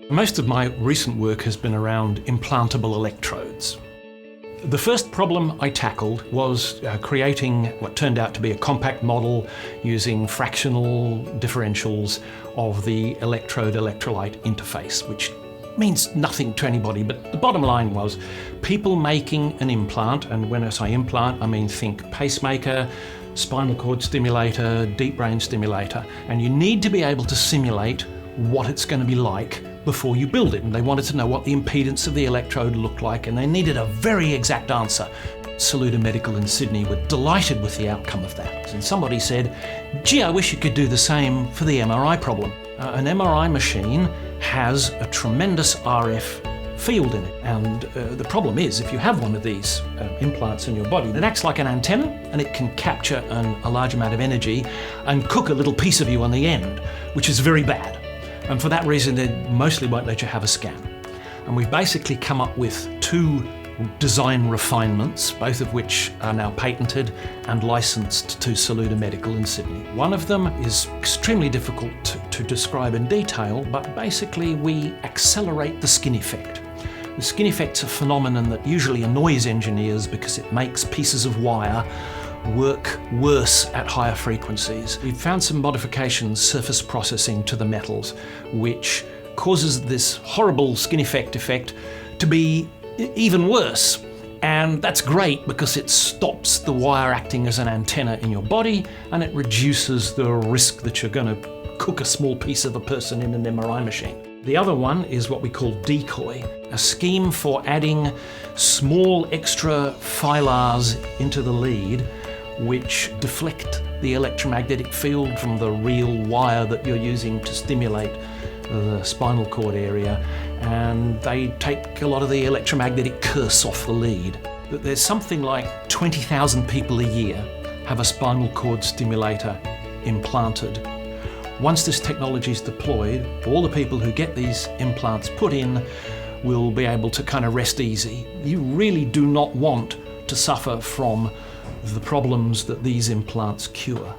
Most of my recent work has been around implantable electrodes. The first problem I tackled was creating what turned out to be a compact model using fractional differentials of the electrode-electrolyte interface, which means nothing to anybody, but the bottom line was people making an implant, and when I say implant, I mean think pacemaker, spinal cord stimulator, deep brain stimulator, and you need to be able to simulate what it's going to be like before you build it. And they wanted to know what the impedance of the electrode looked like, and they needed a very exact answer. Saluda Medical in Sydney were delighted with the outcome of that. And somebody said, gee, I wish you could do the same for the MRI problem. An MRI machine has a tremendous RF field in it. And the problem is, if you have one of these implants in your body, it acts like an antenna and it can capture a large amount of energy and cook a little piece of you on the end, which is very bad. And for that reason, they mostly won't let you have a scan. And we've basically come up with two design refinements, both of which are now patented and licensed to Saluda Medical in Sydney. One of them is extremely difficult to describe in detail, but basically we accelerate the skin effect. The skin effect's a phenomenon that usually annoys engineers because it makes pieces of wire work worse at higher frequencies. We've found some modifications, surface processing to the metals, which causes this horrible skin effect to be even worse. And that's great because it stops the wire acting as an antenna in your body, and it reduces the risk that you're going to cook a small piece of a person in an MRI machine. The other one is what we call decoy, a scheme for adding small extra filars into the lead which deflect the electromagnetic field from the real wire that you're using to stimulate the spinal cord area, and they take a lot of the electromagnetic curse off the lead. There's something like 20,000 people a year have a spinal cord stimulator implanted. Once this technology is deployed, all the people who get these implants put in will be able to kind of rest easy. You really do not want to suffer from the problems that these implants cure.